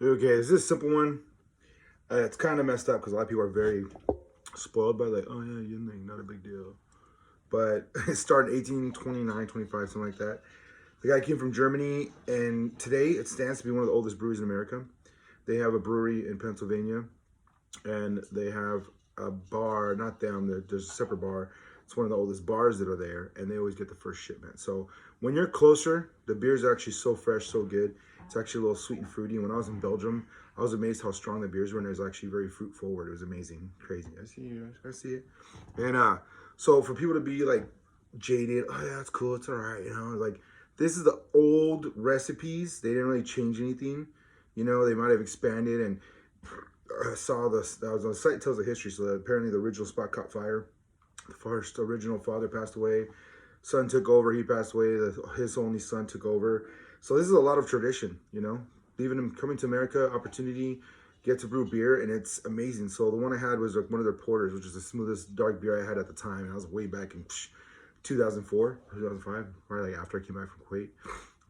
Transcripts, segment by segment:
Okay, this is a simple one. It's kind of messed up because a lot of people are very spoiled by like, oh yeah, Yuengling, not a big deal. But it started 1829, 25, something like that. The guy came from Germany, and today it stands to be one of the oldest breweries in America. They have a brewery in Pennsylvania, and they have a bar, not them, there's a separate bar. It's one of the oldest bars that are there, and they always get the first shipment. So when you're closer, the beers are actually so fresh, so good. It's actually a little sweet and fruity. When I was in Belgium, I was amazed how strong the beers were, and it was actually very fruit forward. It was amazing, crazy. I see you, I see it. And so for people to be like jaded, oh yeah, it's cool, it's all right, you know, like this is the old recipes. They didn't really change anything. You know, they might have expanded and I saw this. I was on the site tells the history. So apparently the original spot caught fire. The first original father passed away. Son took over. He passed away. His only son took over. So this is a lot of tradition. You know, leaving him coming to America, opportunity, get to brew beer, and it's amazing. So the one I had was like one of their porters, which is the smoothest dark beer I had at the time. And I was way back in 2004, 2005, right like after I came back from Kuwait.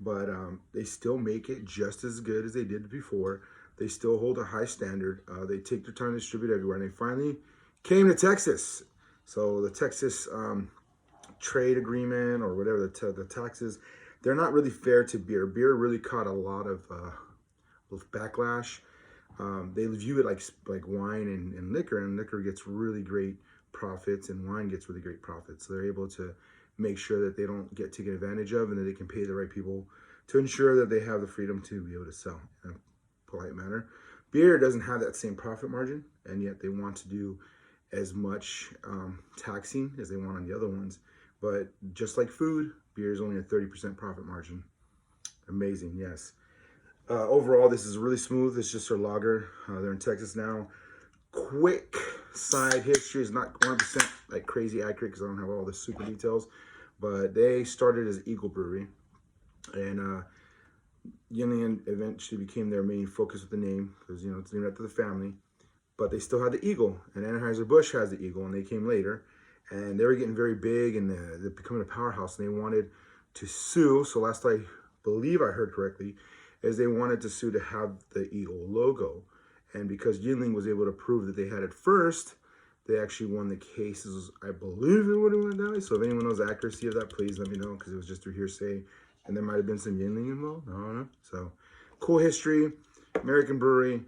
But they still make it just as good as they did before. They still hold a high standard. They take their time to distribute everywhere. And they finally came to Texas. So the Texas trade agreement or whatever, the taxes, they're not really fair to beer. Beer really caught a lot of backlash. They view it like wine and liquor gets really great profits, and wine gets really great profits. So they're able to make sure that they don't get taken advantage of, and that they can pay the right people to ensure that they have the freedom to be able to sell in a polite manner. Beer doesn't have that same profit margin, and yet they want to do as much taxing as they want on the other ones. But just like food, beer is only a 30% profit margin. Amazing, yes. Overall, this is really smooth. It's just their lager. They're in Texas now. Quick side history is not 100% like crazy accurate because I don't have all the super details, but they started as Eagle Brewery, and Yuengling eventually became their main focus with the name because, you know, it's named after the family. But they still had the Eagle, and Anheuser-Busch has the Eagle, and they came later, and they were getting very big, and they're becoming a powerhouse, and they wanted to sue. So last I believe I heard correctly, is they wanted to sue to have the Eagle logo. And because Yuengling was able to prove that they had it first, they actually won the cases. I believe it would have went that way. So if anyone knows the accuracy of that, please let me know, because it was just through hearsay. And there might have been some Yuengling involved. I don't know. So cool history. American brewery.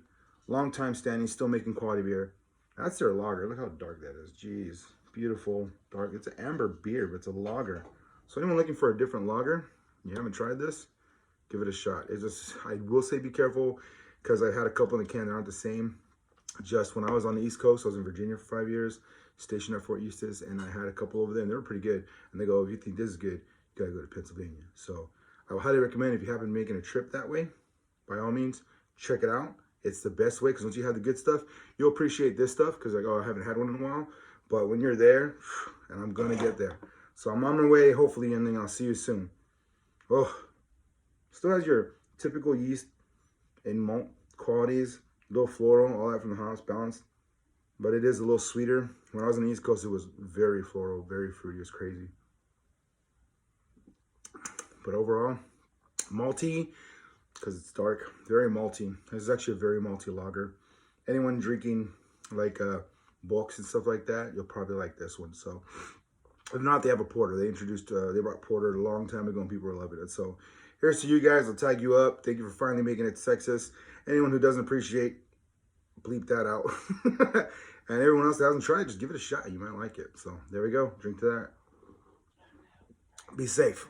Long time standing. Still making quality beer. That's their lager. Look how dark that is. Jeez. Beautiful. Dark. It's an amber beer, but it's a lager. So anyone looking for a different lager, you haven't tried this, give it a shot. It's just, I will say be careful, because I had a couple in the can that aren't the same. Just when I was on the East Coast, I was in Virginia for 5 years, stationed at Fort Eustis, and I had a couple over there, and they were pretty good. And they go, if you think this is good, you gotta go to Pennsylvania. So I would highly recommend, if you happen to making a trip that way, by all means, check it out. It's the best way, because once you have the good stuff, you'll appreciate this stuff, because like, oh, I haven't had one in a while. But when you're there, and I'm gonna get there. So I'm on my way, hopefully, and then I'll see you soon. Oh, still has your typical yeast and malt qualities, a little floral, all that from the house, balanced. But it is a little sweeter. When I was on the East Coast, it was very floral, very fruity. It was crazy. But overall, malty, because it's dark, very malty. This is actually a very malty lager. Anyone drinking like books and stuff like that, you'll probably like this one. So if not, they have a porter. They brought porter a long time ago, and people were loving it. So here's to you guys. I'll tag you up. Thank you for finally making it to Texas. Anyone who doesn't appreciate, bleep that out. And everyone else that hasn't tried, just give it a shot. You might like it. So there we go. Drink to that. Be safe.